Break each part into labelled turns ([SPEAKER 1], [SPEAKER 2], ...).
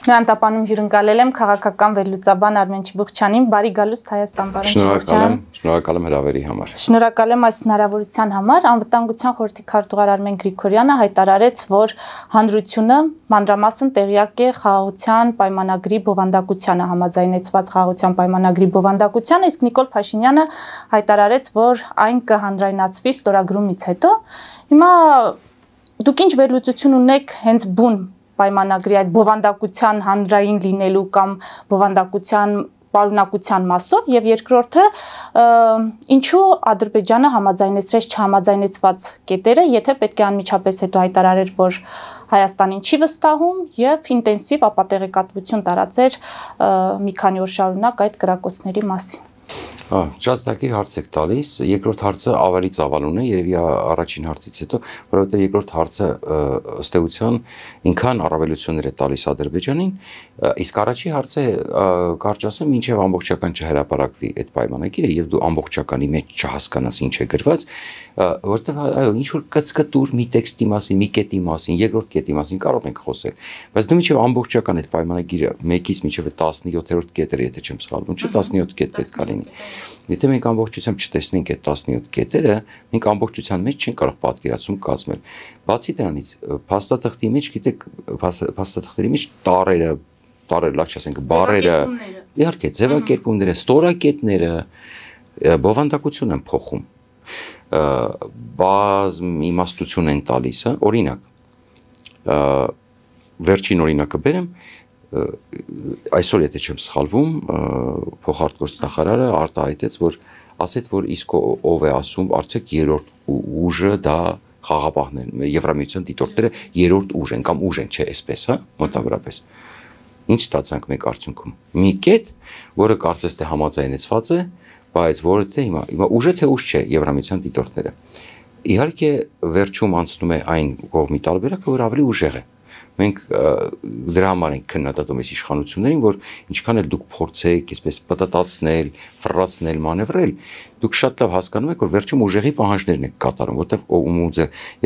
[SPEAKER 1] Նրանտապանում հյուրընկալել եմ քաղաքական վերլուծաբան Արմեն Չիբուխչյանին, բարի գալուստ Հայաստան, պարոն Չիբուխչյան։
[SPEAKER 2] Շնորհակալ եմ հրավերի համար։
[SPEAKER 1] Շնորհակալ եմ այս հնարավորության համար։ Անվտանգության խորհրդի քարտուղար Արմեն Գրիգորյանը հայտարարեց, որ հանրությունը մանրամասն տեղյակ է խաղաղության պայմանագրի բովանդակությանը, համաձայնեցված խաղաղության պայմանագրի բովանդակությանը, իսկ Նիկոլ Փաշինյանը հայտարարեց, որ այն կհանրայնացվի ստորագրումից հետո։ Հիմա դուք ինչ վերլուծություն ունեք հենց բուն պայմանագրի այդ բովանդակության հանրային լինելու կամ բովանդակության պարունակության մասով եւ երկրորդը ինչու Ադրբեջանը համաձայնեցրեց չհամաձայնեցված կետերը, եթե պետք է անմիջապես հետո հայտարարեր, որ Հայաստանին չի վստահում եւ ինտենսիվ ապատեղեկատվություն տարածեր մի քանի օր շարունակ այդ կրակոցների մասին։
[SPEAKER 2] Շատ տակիր հարց եք տալիս, երկրորդ հարցը ավելի ծավալուն է, երևի առաջին հարցից հետո, որովհետև երկրորդ հարցը ըստ էության ինքան առավելություններ է տալիս Ադրբեջանին, իսկ առաջի հարցը կարճ ասեմ, մինչև ամբողջական չհրապարակվի այդ պայմանագիրը եւ դու ամբողջականի մեջ չհասկանաս ինչ է գրված, որովհետև այո, ինչ որ կծկտուր մի տեքստի մասին, մի կետի մասին, երկրորդ կետի մասին կարող ենք խոսել, բայց դու մինչև ամբողջական այդ պայմանագիրը 1-ից մինչև 17-րդ կետերը, եթե չեմ սխալվում, չէ, 17 կետ պետք է լինի։ Եթե մենք ամբողջությամբ չտեսնենք այդ 17 կետերը, մենք ամբողջության մեջ չենք կարող պատկերացում կազմել։ Բացի դրանից, փաստաթղթի մեջ, գիտեք, փաստաթղթերի մեջ տարերը, լավ չասենք, բառերը, իհարկե, ձևակերպումները, ստորակետները բովանդակություն են փոխում, բազմ իմաստություն են տալիս, օրինակ, վերջին օրինակը բերեմ, այսօր եթե չեմ սխալվում, փոխարտգործնախարարը արտահայտեց, որ ասեց, որ իսկ ով է ասում, արդյոք երրորդ ուժը դա խաղաղապահներն են, Եվրամիության դիտորդները երրորդ ուժ են կամ ուժ են, չէ, այսպես, հա, մոտավորապես։ Ինչ ստացանք մենք արդյունքում։ Մի կետ, որը կարծես թե համաձայնեցված է, բայց որը թե հիմա ուժը թե ուժ չէ, Եվրամիության դիտորդները։ Իհարկե, վերջում անցնում է այն կողմի տարբերակը, որ ավելի ուժեղ է։ Մենք դրա համար ենք քննադատում այս իշխանություններին, որ ինչքան էլ դուք փորձեք այսպես պտտացնել, ֆռացնել, մանևրել, դուք շատ լավ հասկանում եք, որ վերջում ուժեղի պահանջներն եք կատարում, որտեվ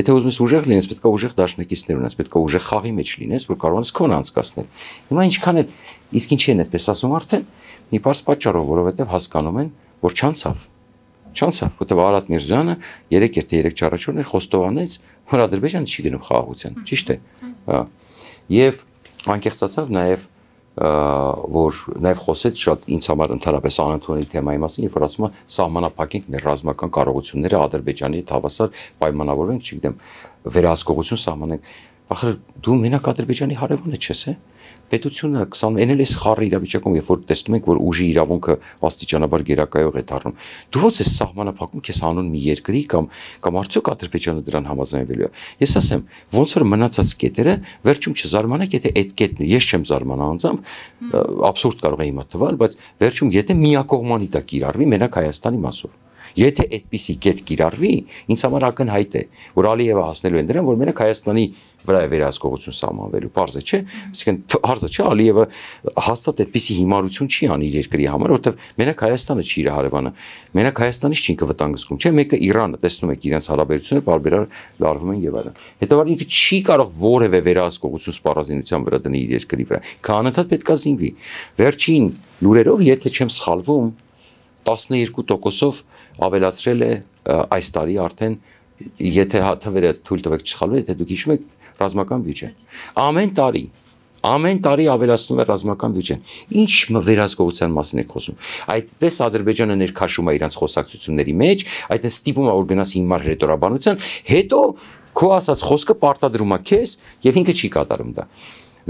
[SPEAKER 2] եթե ուզում ես ուժեղ լինես, պետք է ուժեղ դաշնակիցներ ունես, պետք է ուժեղ խաղի մեջ լինես, որ կարողանաս քոնը անցկացնել։ Հիմա ինչքան էլ իսկ ինչի են այդպես ասում արդեն, մի բարձ պատճառով, որովհետև հասկանում են, որ չանցավ, որտեվ Արարատ Միրզոյանը 3 եթե 3 առաջորդներ խոստովանեց, որ Ադրբեջանը չի գնում խաղաղության, ճիշտ է։ Եվ անկեղծացավ նաև որ նաև խոսեց շատ ինձ համար ընդհանրապես անընդունելի թեմայի մասին, երբ որ ասում է սահմանափակենք մեր ռազմական կարողությունները Ադրբեջանի հետ հավասար պայմանավորենք, չգիտեմ, վերահսկողություն սահմանենք։ Ախր դու մենակ Ադրբեջանի հարևանը չես, է։ Պետությունը 20 էնել էս խառը իրավիճակում, երբ որ տեսնում ենք, որ ուժի իրավունքը աստիճանաբար գերակայող է դառնում։ Դու ո՞նց ես սահմանափակում քեզ անուն մի երկրի կամ արդյոք Ադրբեջանը դրան համաձայնվելու է։ Ես ասեմ, ոնց որ մնացած կետերը վերջում չզարմանեք, եթե այդ կետն ես չեմ զարմանա անձամբ, աբսուրդ կարող է հիմա թվալ, բայց վերջում եթե միակողմանի դա կիրառվի մենակ Հայաստանի մասով։ Եթե այդպիսի կետ կիրառվի, ինձ համար ակնհայտ է, որ Ալիևը հասնելու են դրան, որ մենակ Հայաստանի վրա է վերահսկողություն սահմանվելու, պարզ է, չէ՞։ Այսինքն պարզ է, չէ, Ալիևը հաստատ այդպիսի հիմարություն չի անի իր երկրի համար, որովհետև մենակ Հայաստանը չի իր հարևանը, մենակ Հայաստանից չի վտանգ զգում, չէ՞, մեկը Իրանը, տեսնում եք իրենց հարաբերությունները բարբերաբար լարվում են եւ այլն։ Հետևաբար ինքը չի կարող որևէ վերահսկողություն սպառազինության վրա դնել իր երկրի վրա։ Քանընդհատ պետք է զինվի։ Վերջին լուրերով, եթե չեմ սխալվում, 12%-ով ավելացրել է այս տարի արդեն, եթե թվերը թույլ տվեք չսխալվել, եթե դուք հիշում եք ռազմական բյուջեն։ Ամեն տարի ավելացնում է ռազմական բյուջեն։ Ինչ վերահսկողության մասին եք խոսում։ Այդպես Ադրբեջանը ներքաշում է իրենց խոսակցությունների մեջ, այդպես ստիպում է որ գնաս հիմար հրետորաբանության, հետո քո ասած խոսքը պարտադրում է քեզ եւ ինքը չի կատարում դա։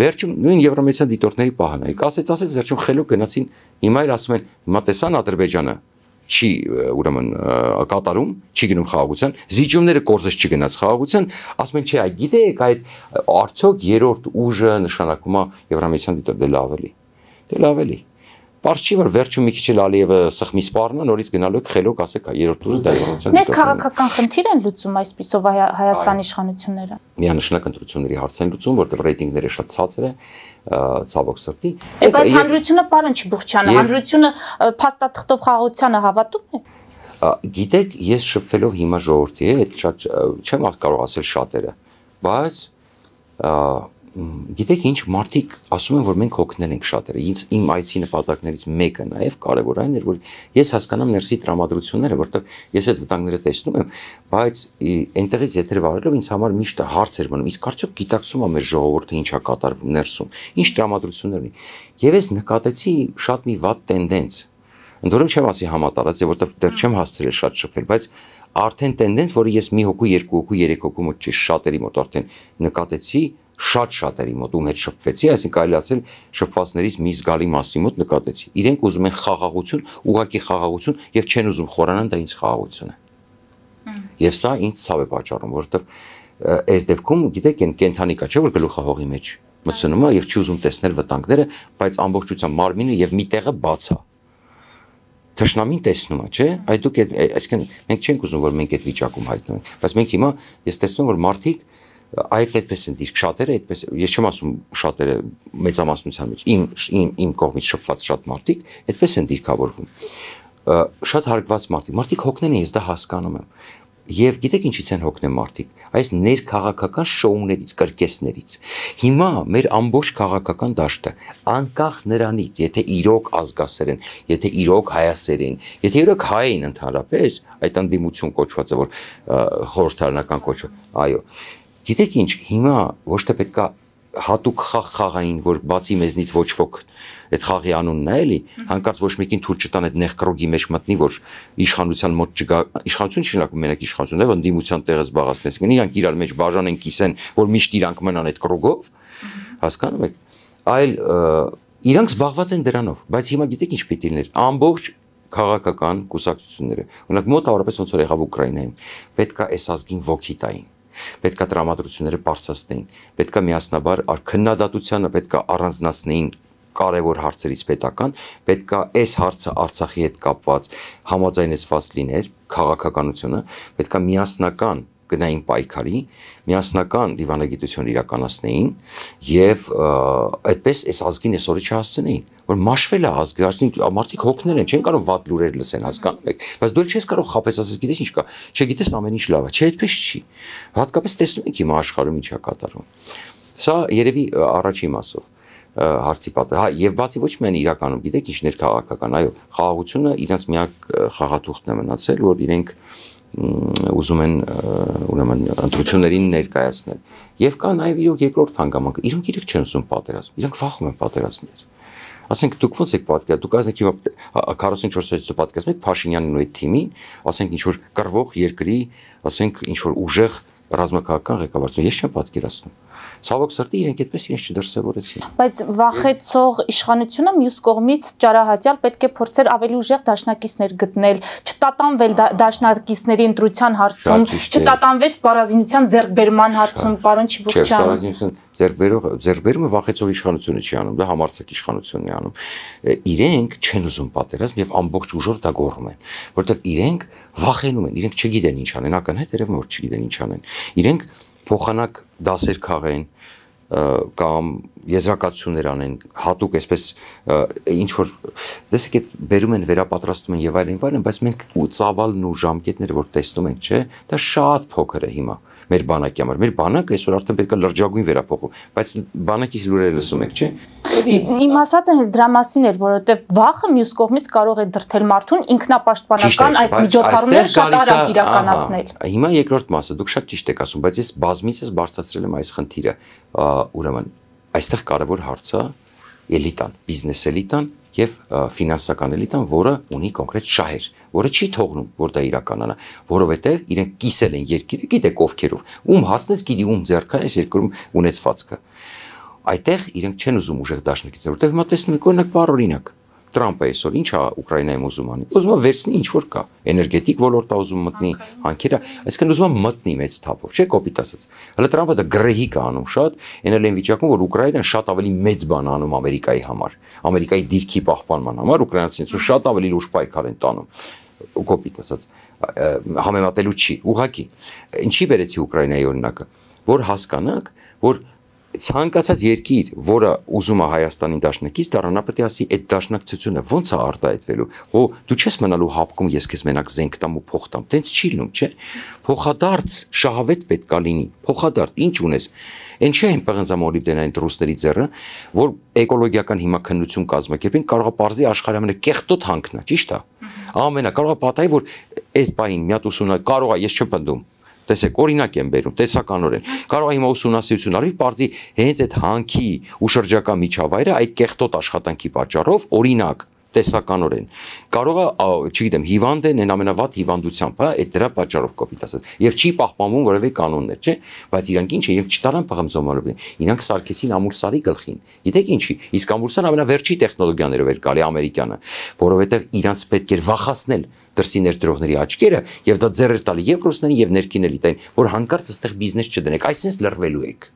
[SPEAKER 2] Վերջում նույն Եվրամիության դիտորդների պահանջիկ ասեց վերջում խելոք գնացին, հիմա էլ ասում են, հիմա տեսան Ադրբեջանը չի ուրեմն կատարում, չի գնում խաղաղության, զիջումները կորզես չգնաց խաղաղության, ասում են չէ, գիտեք, այդ արդյոք երրորդ ուժը նշանակում է Եվրամիության դիտորդ դե լավ էլի։ Պարզ չի, որ վերջում մի քիչ էլ Ալիևը սխմի սպառնա, նորից գնալու եք խելոք ասեք, երրորդ ուժը դա Եվրամիության դիտորդն է։
[SPEAKER 1] Ներքաղաքական խնդիր են լուծում այսպիսով Հայաստանի իշխանությունները։
[SPEAKER 2] Միանշանակ ընտրությունների հարց են լուծում, որտեղ ռեյտինգները շատ ցածր է, ցավոք սրտի։
[SPEAKER 1] Բայց հանրությունը պարոն Չիբուխչյանը, հանրությունը փաստաթղթով խաղաղությանը հավատում է։
[SPEAKER 2] Գիտեք, ես շփվելով հիմա ժողովրդի հետ, շատ չեմ կարող ասել շատերը, բայց գիտեք ինչ մարդիկ ասում են որ մենք հոգնել ենք շատերը իմ այցի նպատակներից մեկը նաև կարևոր այն էր որ ես հասկանամ ներսի տրամադրությունները որտեղ ես այդ վտանգները տեսնում եմ բայց այնտեղից եթեր վարելով ինձ համար միշտ հարց էր մնում իսկ արդյոք գիտակցում է մեր ժողովուրդը ինչա կատարվում ներսում ինչ տրամադրություններ ունի եւ ես նկատեցի շատ մի վատ տենդենս ընդորում չեմ ասի համատարած եւ որտեղ դեռ չեմ հասցրել շատ շփվել բայց արդեն տենդենս որը ես մի հոգու երկու հոգու երեք հոգու մոտ չի շատերի մոտ արդեն նկատեցի շատ շատերի մոտ ում հետ շփվեցի, այսինքն կարելի ասել շփվածներից մի զգալի մասի մոտ նկատեցի։ Իրենք ուզում են խաղաղություն, ուղղակի խաղաղություն եւ չեն ուզում խորանան դա ինձ խաղաղություն է։ Եվ սա ինձ ցավ է պատճառում, որովհետեւ այս դեպքում գիտեք այն կենթանիկա չէ որ գլուխը հողի մեջ մտցնում է եւ չի ուզում տեսնել վտանգները, բայց ամբողջությամբ մարմինը եւ մի տեղը բաց է։ Թշնամին տեսնում է, չէ՞, այդ դուք այսինքն մենք չենք ուզում որ մենք այդ վիճակում հայտնվենք, բայց մենք հիմա ես տեսնում որ մարդիկ այդպես են իսկ շատերը այդպես ես չեմ ասում շատերը մեծամասնության մեջ իմ կողմից շփված շատ մարդիկ այդպես են դիրքավորվում շատ հարգված մարդիկ հոգնել են ես դա հասկանում եմ եւ գիտեք ինչից են հոգնել մարդիկ այս ներքաղաքական շոուներից կրկեսներից հիմա մեր ամբողջ քաղաքական դաշտը անկախ նրանից եթե իրոք ազգասեր են եթե իրոք հայասեր են եթե իրոք հայ են ընդհանրապես այդ անդիմություն կոչված է որ խորհրդարանական կոչված այո Գիտեք ինչ, հիմա ոչ թե պետքա հատուկ խաղային, որ բացի մեզնից ոչ ոք այդ խաղի անունն է էլի, հանկարծ ոչ մեկին թույլ չտան այդ նեղկրոգի մեջ մտնի, որ իշխանության մոտ չգա, իշխանություն չի նշանակում մենակ իշխանություն, այլ ընդդիմության տեղը զբաղեցնես, իրանք իրար մեջ բաժանեն կիսեն, որ միշտ իրանք մնան այդ կրոգով, հասկանում եք, այլ իրանք զբաղված են դրանով, բայց հիմա գիտեք ինչ պիտի լիներ, ամբողջ քաղաքական կուսակցությունները, օրինակ մոտավորապես ոնց որ եղավ Ուկրաինայում, պետքա այս ազգին ոգի տային պետքա տրամադրությունները բարձրացնեին, պետքա միասնաբար քննադատությանը պետքա առանձնացնեին կարևոր հարցերից պետական, պետքա այս հարցը Արցախի հետ կապված համաձայնեցված լիներ քաղաքականությունը, պետքա միասնական գնային պայքարի, միասնական դիվանագիտություն իրականացնեին եւ այդպես այս ազգին այսօրը չհասցնեին, որ մաշվել է ազգը, այսինքն մարդիկ հոգնել են, չեն կարող վատ լուրեր լսեն, հասկանում եք, բայց դու չես կարող խաբես ասես, գիտես ինչ կա, չգիտես ամեն ինչ լավ է, չէ, այդպես չի։ Հատկապես տեսնում եք հիմա աշխարհում ինչա կատարվում։ Սա երևի առաջին մասով հարցի պատը, հա, եւ բացի ոչ միայն իրականում, գիտեք ինչ ներքաղաքական, այո, խաղաղությունը իրենց միակ խաղաթուղթն է մնացել, որ իրենք ուզում են ուրեմն ընտրություններին ներկայացնել եւ կա նաեւ իրոք երկրորդ հանգամանքը իրենք չեն ուզում պատերազմ իրենք վախում են պատերազմից ասենք դուք ոնց եք պատկերացնում դուք ասենք հիմա 44 օրից պատկերացնում եք Փաշինյանին ու այդ թիմին ասենք ինչ որ կռվող երկրի ասենք ինչ որ ուժեղ ռազմաքաղաքական ղեկավարություն ես չեմ պատկերացնում ցավոք սրտի իրենք այդպես իրենց չդրսևորեցին
[SPEAKER 1] բայց վախեցող իշխանությունը մյուս կողմից ճարահատյալ պետք է փորձեր ավելի ուժեղ դաշնակիցներ գտնել չտատանվել դաշնակիցների ընտրության հարցում չտատանվել սպառազինության ձեռքբերման հարցում պարոն Չիբուխչյան
[SPEAKER 2] սպառազինության ձեռքբերումը վախեցող իշխանությունը չի անում դա համարձակ իշխանությունն է անում իրենք չեն ուզում պատերազմ եւ ամբողջ ուժով դա գոռում են որովհետեւ իրենք վախենում են իրենք չգիտեն ինչ անեն ակնհայտ երևում որ չգիտեն ինչ անեն իրենք փոխանակ դասեր քաղեն կամ եզրակացություններ անեն հատուկ այսպես ինչ որ տեսեք այդ բերում են վերապատրաստում են եւ այլն բայց մենք ու ծավալն ու ժամկետները որ տեսնում ենք չէ դա շատ փոքր է հիմա մեր բանակի համար մեր բանակը այսօր արդեն պետք է լրջագույն վերափոխվի բայց բանակից լուրերը լսում եք չէ
[SPEAKER 1] իմ ասածը հենց դրա մասին էր որովհետեւ վախը մյուս կողմից կարող է դրթել մարդուն ինքնապաշտպանական այդ միջոցառումները շատ արագ իրականացնել
[SPEAKER 2] հիմա երկրորդ մասը դուք շատ ճիշտ եք ասում բայց ես բազմիցս բարձրացրել եմ այս խնդիրը ուրեմն այստեղ կարևոր հարցը էլիտան բիզնես էլիտան եւ ֆինանսական էլիտան, որը ունի կոնկրետ շահեր, որը չի թողնում, որ դա իրականանա, որովհետեւ իրենք կիսել են երկիրը, գիտեք ովքերով, ում հացնես գիտի ում ձեռքա այս երկրում ունեցվածքը։ Այդտեղ իրենք չեն ուզում ուժեղ դաշնակիցներ, որտեղ հիմա տեսնում եք օրինակ բարօրինակ Տրամպը այսօր ինչ է Ուկրաինայում ուզում անի։ Ուզում է վերցնի ինչ որ կա, էներգետիկ ոլորտը ուզում մտնի, հանքերը, այսինքն ուզում է մտնի մեծ թափով, չէ՞ կոպիտ ասած։ Հələ Տրամպը դա գրեհիկ է անում շատ, էնել են վիճակում, որ Ուկրաինան շատ ավելի մեծ բան անում Ամերիկայի համար, Ամերիկայի դիրքի պահպանման համար, ուկրաինացիները շատ ավելի լուրջ պայքար են տանում։ Կոպիտ ասած, համեմատելու չի, ուղղակի։ Ինչի բերեցի Ուկրաինայի օրինակը, որ հասկանաք, որ ցանկացած երկիր, որը ուզում է Հայաստանի դաշնակից դառնա, պետք է ասի այդ դաշնակցությունը ո՞նց է արտահայտվելու։ Հո դու չես մնալու հապկում, ես քեզ մենակ զենք տամ ու փող տամ, տենց չի լինում, չէ։ Փոխադարձ շահավետ պետք է լինի։ Փոխադարձ ինչ ունես։ Այն չէ այն պղնձամոլիբդենային ռուսների ձեռը, որ էկոլոգիական հիմա քննություն կազմակերպեն, կարող է բարձի աշխարհի ամենակեղտոտ հանքնա, ճիշտ է։ Ամենա կարող է պատահի, որ այս բային մի հատ ուսումնա կարող է, ես չեմ պնդում։ Տեսեք, օրինակ եմ բերում, տեսականորեն։ Կարող է հիմա ուսումնասիրություն արվի, բարձի հենց այդ հանքի ու շրջակա միջավայրը այդ կեղտոտ աշխատանքի պատճառով, օրինակ, տեսականորեն։ Կարող է, չգիտեմ, հիվանդ են, այն ամենավատ հիվանդությամբ, հա, այդ դրա պատճառով կոպիտ ասած։ Եվ չի պահպանվում որևէ կանոններ, չէ՞, բայց իրանք ինչ են, իրենք չտարան պղնձամոլիբդեն, իրանք սարքեցին ամուրսարի գլխին։ Գիտեք ինչի, իսկ ամուրսարը ամենավերջի տեխնոլոգիաներով էր գալի ամերիկյանը, որովհետև իրանք պետք էր վախացնել դրսի ներդրողների աչքերը, եւ դա ձեռ էր տալի եւ ռուսներին եւ ներքին էլիտային, որ հանկարծ այստեղ բիզնես չդնեք, այսինքն լրվելու եք։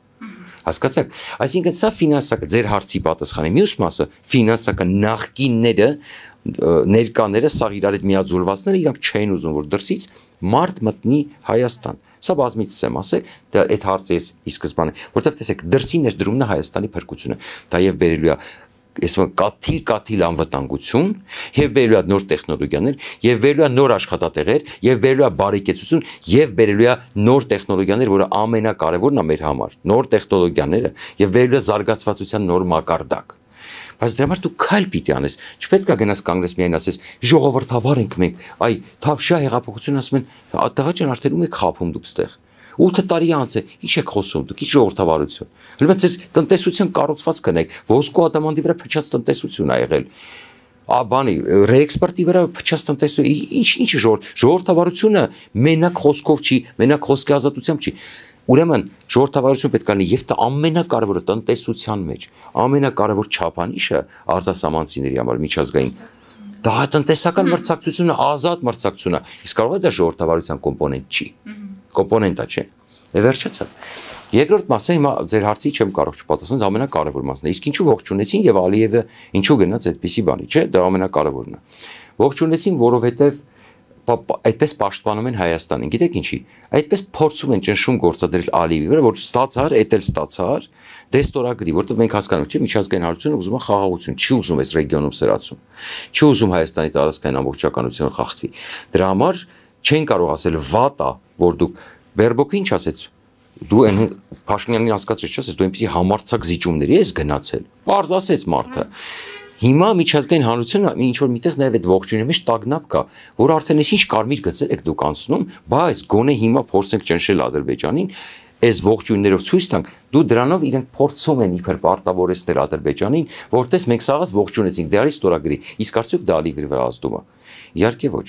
[SPEAKER 2] Հասկացաք, այսինքն սա ֆինանսական ձեր հարցի պատասխանը, մյուս մասը ֆինանսական նախկինները, ներկաները, սա իրար հետ միաձուլվածները իրանք չեն ուզում, որ դրսից մարդ մտնի Հայաստան։ Սա բազմիցս եմ ասել, դա այդ հարցը ես ի սկզբանե, որովհետև տեսեք, դրսի ներդրումն է Հայաստանի փրկությունը, դա եւ բերելու է կաթիլ անվտանգություն, եւ բերելու է նոր տեխնոլոգիաներ, եւ բերելու է նոր աշխատատեղեր, եւ բերելու է բարեկեցություն, եւ բերելու է նոր տեխնոլոգիաներ, որը ամենակարևորն է մեր համար, նոր տեխնոլոգիաները, եւ բերելու է զարգացվածության նոր մակարդակ։ Բայց դրա համար դու քայլ պիտի անես, չպետք է գնաս կանգնես միայն ասես ժողովրդավար ենք մենք, այ Թավշյա հեղափոխություն ասում են, տղա ջան, արդեն ում եք խափում դուք ստեղ։ 8 տարի անց է, ինչ եք խոսում, դուք ինչ ժողովրդավարություն։ Հələ ձեր տնտեսության կառուցվածքը նայեք, ոսկու ադամանդի վրա փչած տնտեսություն ա եղել։ Բանի ռեէքսպորտի վրա փչած տնտեսություն, ինչ ժողովրդավարությունը մենակ խոսքով չի, մենակ խոսքի ազատությամբ չի։ Ուրեմն ժողովրդավարություն պետք է լինի եւ դա ամենակարևորը տնտեսության մեջ, ամենակարևոր չափանիշը արտասահմանցիների համար միջազգային դա տնտեսական մրցակցությունը, ազատ մրցակցությունը, իսկ կարող է դա ժողովրդավարության կոմպոնենտ չի։ Կոմպոնենտ է, չէ։ Վերջացա։ Երկրորդ մասը հիմա ձեր հարցի չեմ կարող չպատասխանել, դա ամենակարևոր մասն է։ Իսկ ինչու ողջունեցին եւ Ալիևը ինչու գնաց այդպիսի բանի, չէ՞, դա ամենակարևորն է։ Ողջունեցին, որովհետեւ այդպես պաշտպանում են Հայաստանին։ Գիտեք ինչի։ Այդպես փորձում են ճնշում գործադրել Ալիևի վրա, որ ստացար, էդ էլ ստացար, դեստորագրի, որտեղ մենք հասկանում ենք, չէ՞, միջազգային հանրությունը ուզում է խաղաղություն, չի ուզում այս ռեգիոնում սրացում։ Չի ուզում Հայաստանի տարածքային ամբողջականությունը խախտվի։ Դրա համար չեն կարող ասել վատ է, որ դուք Բերբոկը ինչ ասեց։ Դու այն Փաշինյանին հասկացրեց, չասես, դու այնպեսի համարձակ զիջումների ես գնացել։ Պարզ ասեց մարդը։ Հիմա միջազգային հանրությունը ինչ որ միտեղ նաև այդ ողջունի մեջ տագնապ կա, որ արդեն ինչ կարմիր գծեր եք դուք անցնում, բայց գոնե հիմա փորձենք ճնշել Ադրբեջանին, այս ողջույններով ցույց տանք, դու դրանով իրենք փորձում են իբր պարտավորեցնել Ադրբեջանին, որտես մենք սաղած ողջունեցինք դարի ստորագրի, իսկ արդյոք դա Ալիևի վրա ազդում է։ Իհարկե ոչ։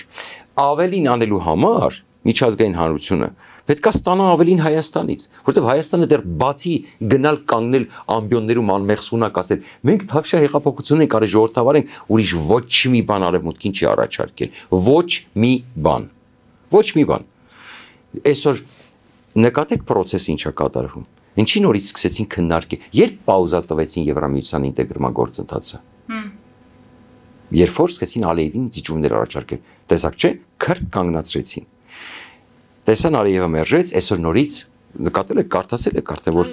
[SPEAKER 2] Ավելին անելու համար միջազգային հանրությունը պետք է ստանա ավելին Հայաստանից, որովհետև Հայաստանը դեռ բացի գնալ կանգնել ամբիոններում անմեղսունակ ասել, մենք Թավշյա հեղափոխություն ենք արել, ժողովրդավար ենք, ուրիշ ոչ մի բան արևմուտքին չի առաջարկել, ոչ մի բան, ոչ մի բան։ Այսօր նկատեք process-ը ինչա կատարվում։ Ինչի նորից սկսեցին քննարկել, երբ պաուզա տվեցին Եվրամիության ինտեգրման գործընթացը։ Երբ որ սկսեցին Ալիևին զիջումներ առաջարկել, տեսակ չէ, քրտ կանգնացրեցին։ Տեսան Ալիևը մերժեց, այսօր նորից նկատել եք, կարդացել եք արդեն, որ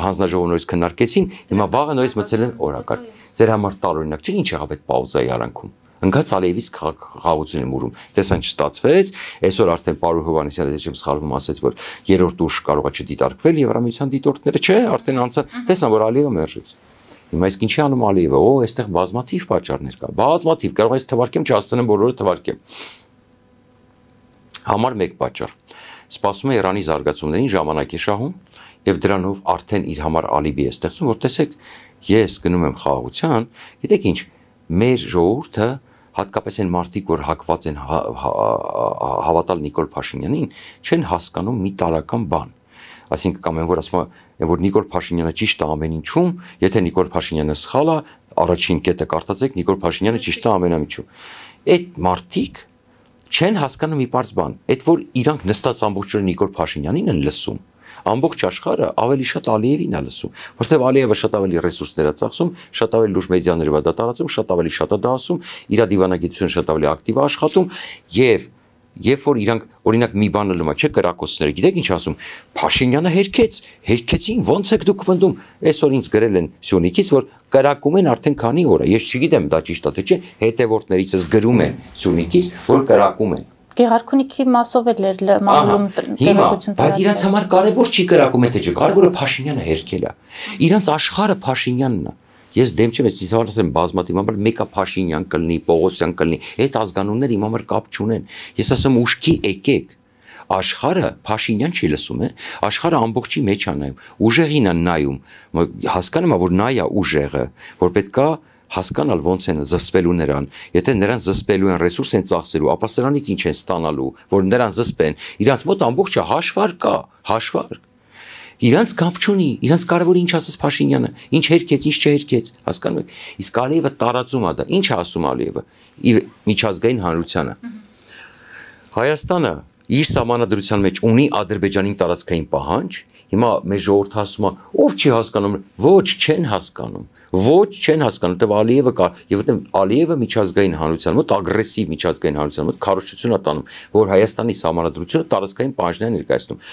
[SPEAKER 2] հանձնաժողովը նորից քննարկեցին, հիմա վաղը նորից մտցել են օրակարգ։ Ձեր համար տարօրինակ չէ, ինչ եղավ այդ պաուզայի արանքում։ Ընկած Ալիևից խաղաղություն եմ ուրում։ Տեսան չստացվեց, այսօր արդեն պարոն Հովհաննիսյանը դե չեմ սխալվում ասեց, որ երրորդ ուժ կարող է չդիտարկվել Եվրամիության դիտորդները, չէ, արդեն անցան, տեսան, որ Ալիևը մերժեց։ Հիմա իսկ ինչի անում Ալիևը, այստեղ բազմաթիվ պատճառներ կա, բազմաթիվ, կարող է թվարկեմ, չհասցնեմ բոլորը թվարկեմ։ Համար մեկ պատճառ։ Սպասում է Իրանի զարգացումներին ժամանակ է շահում եւ դրանով արդեն իր համար ալիբի է ստեղծում, որ տեսեք, ես գնում եմ խաղաղության, գիտեք ինչ, մեր ժողովուրդը հատկապես այն մարդիկ, որ հակված են հավատալ Նիկոլ Փաշինյանին, չեն հասկանում մի տարական բան։ Այսինքն կամ են որ ասում են որ Նիկոլ Փաշինյանը ճիշտ է ամեն ինչում, եթե Նիկոլ Փաշինյանը սխալ է, առաջին կետը կարդացեք Նիկոլ Փաշինյանը ճիշտ է ամեն ինչում։ Այդ մարդիկ չեն հասկանում մի բարձ բան, այդ որ իրանք նստած ամբողջ օրը Նիկոլ Փաշինյանին են լսում, ամբողջ աշխարհը ավելի շատ Ալիևին է լսում, որտեղ Ալիևը շատ ավելի ռեսուրսներ է ծախսում, շատ ավելի լուրջ մեդիաներով է դա տարածում, շատ ավելի շատ է դա ասում, իր դիվանագիտությունը շատ ավելի ակտիվ է աշխատում եւ երբ որ իրանք օրինակ մի բանը լոմա չէ կրակոցները, գիտեք ինչ ասում, Փաշինյանը հերքեցին, ոնց եք դուք պնդում, այսօր ինձ գրել են Սյունիքից, որ կրակում են արդեն քանի օր է, ես չգիտեմ դա ճիշտ է թե չէ, հետևորդներիցս գրում են Սյունիքից, որ կրակում են։
[SPEAKER 1] Գեղարքունիքի մասով էլ մաղլում
[SPEAKER 2] տեղեկություն տարածել։ Բայց իրանց համար կարևոր չի կրակում է թե չէ, կարևորը Փաշինյանը հերքել է։ Իրանց աշխարհը Փաշինյանն է։ Ես դեմ չեմ, ես ասեմ բազմաթիվ համար մեկը Փաշինյան կլինի, Պողոսյան կլինի, այդ ազգանունները իմ համար կապ չունեն։ Ես ասեմ ուշքի եկեք։ Աշխարհը Փաշինյան չի լսում, աշխարհը ամբողջի մեջ է նայում, ուժեղին է նայում, հասկանում է, որ նա է ուժեղը, որ պետքա հասկանալ ոնց են զսպելու նրան, եթե նրան զսպելու են ռեսուրս են ծախսելու, ապա սրանից ինչ են ստանալու, որ նրան զսպեն, իրանց մոտ ամբողջը հաշվարկ կա, հաշվարկ։ Իրանց կապ չունի, իրանց կարևորը ինչ ասես Փաշինյանը, ինչ հերքեց, ինչ չհերքեց, հասկանում եք։ Իսկ Ալիևը տարածում է դա, ինչ է ասում Ալիևը միջազգային հանրությանը։ Հայաստանը իր սահմանադրության մեջ ունի Ադրբեջանին տարածքային պահանջ, հիմա մեր ժողովուրդը ասում է, ով չի հասկանում, ոչ չեն հասկանում, տեղ Ալիևը կա, եւ որտեղ Ալիևը միջազգային հանրության մոտ ագրեսիվ միջազգային հանրության մոտ քարոզչություն է տանում, որ Հայաստանի սահմանադրությունը տարածքային պահանջներ ներկայացնում։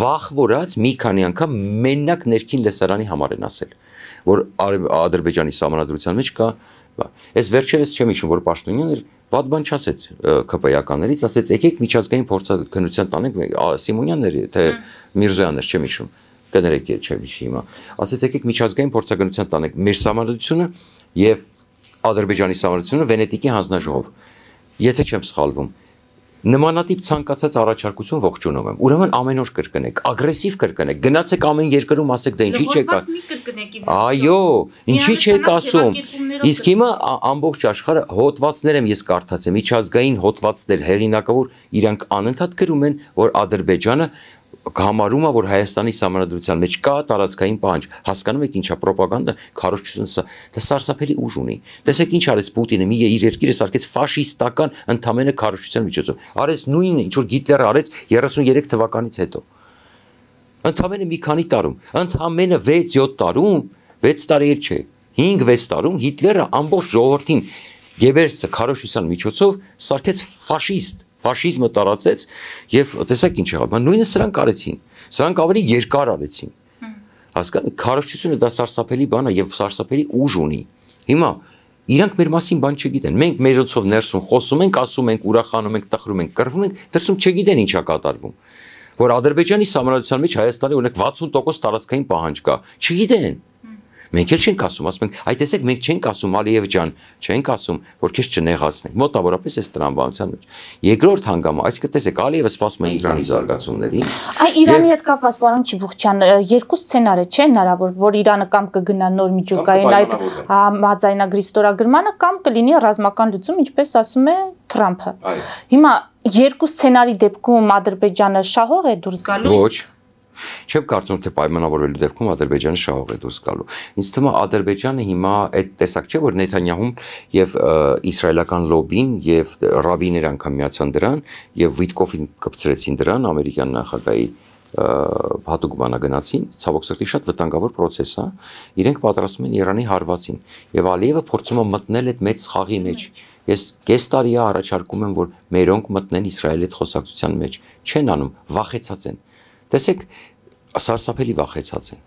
[SPEAKER 2] Վախվորած մի քանի անգամ մենակ ներքին լսարանի համար են ասել, որ Ադրբեջանի սահմանադրության մեջ կա, այս վերջերս չեմ հիշում, որ Պաշտոնյանն էր, վատ բան չասեց ԿՊ-ականներից, ասեց եկեք միջազգային փորձագնության տանենք, Սիմոնյանն էր, թե Միրզոյանն էր, չեմ հիշում, կներեք չեմ հիշի հիմա, ասեց եկեք միջազգային փորձագնության տանենք մեր սահմանադրությունը եւ Ադրբեջանի սահմանադրությունը Վենետիկի հանձնաժողով, եթե չեմ սխալվում, նմանատիպ ցանկացած առաջարկություն ողջունում եմ, ուրեմն ամեն օր կրկնեք, ագրեսիվ կրկնեք, գնացեք ամեն երկրում ասեք դե ինչի չեք այո, ինչի չեք ասում, իսկ հիմա ամբողջ աշխարհը հոդվածներ եմ ես կարդացել, միջազգային հոդվածներ հեղինակավոր իրանք անընդհատ գրում են, որ Ադրբեջանը համարում է, որ Հայաստանի սահմանադրության մեջ կա տարածքային պահանջ, հասկանում եք ինչա պրոպագանդա, քարոզչությունը, դա սարսափելի ուժ ունի։ Տեսեք ինչ արեց Պուտինը, մի իր երկիրը սարքեց ֆաշիստական ընդամենը քարոզչության միջոցով։ Արեց նույնը, ինչ որ Հիտլերը արեց 33 թվականից հետո։ Ընդամենը մի քանի տարում, ընդամենը 6-7 տարում, 6 տարի էլ չէ, 5-6 տարում Հիտլերը ամբողջ ժողովրդին Գեբելսը քարոզչության միջոցով սարքեց ֆաշիզմը տարածեց եւ տեսեք ինչ եղավ, նույնը սրանք արեցին, սրանք ավելի երկար արեցին, հասկանաք, քարոզչությունը դա սարսափելի բան է եւ սարսափելի ուժ ունի, հիմա իրանք մեր մասին բան չգիտեն, մենք մեջոցով ներսում խոսում ենք, ասում ենք, ուրախանում ենք, տխրում ենք, կռվում ենք, դրսում չգիտեն ինչա կատարվում, որ Ադրբեջանի սահմանադրության մեջ Հայաստանի օրինակ 60% տարածքային պահանջ կա, չգիտեն Մենք էլ չենք ասում, ասում ենք, այ տեսեք, մենք չենք ասում Ալիև ջան, չենք ասում, որ քեզ չնեղացնենք։ Մոտավորապես այս տրամաբանության մեջ։ Երկրորդ հանգամը, այսինքն տեսեք, Ալիևը սպասում է Իրանի զարգացումներին։
[SPEAKER 1] Այ Իրանի հետ կապված պարոն Չիբուխչյան, երկու սցենար է, չէ՞ հնարավոր, որ Իրանը կամ կգնա նոր միջուկային այդ համաձայնագրի ստորագրմանը, կամ կլինի ռազմական լուծում, ինչպես ասում է Թրամփը։ Հիմա երկու սցենարի դեպքում Ադրբեջանը շահող է դուրս գալու։
[SPEAKER 2] Ոչ Չեմ կարծում, թե պայմանավորվելու դեպքում Ադրբեջանը շահող է դուրս գալու։ Ինձ թվում է Ադրբեջանը հիմա այդ տեսակ չէ, որ Նեթանյահուն եւ իսրայելական լոբին եւ Ռաբիները անգամ միացան դրան եւ Վիտկոֆին կպցրեցին դրան ամերիկյան նախագահի հատուկ բանագնացին, ցավոք սրտի շատ վտանգավոր process է։ Իրենք պատրաստում են Իրանի հարվածին եւ Ալիևը փորձում է մտնել այդ մեծ խաղի մեջ։ Ես կես տարի առաջարկում եմ, որ մերոնք մտնեն Իսրայելի հետ խոսակցության մեջ։ Չեն անում, վախեցած են։ Տեսեք, սարսափելի վախեցած են։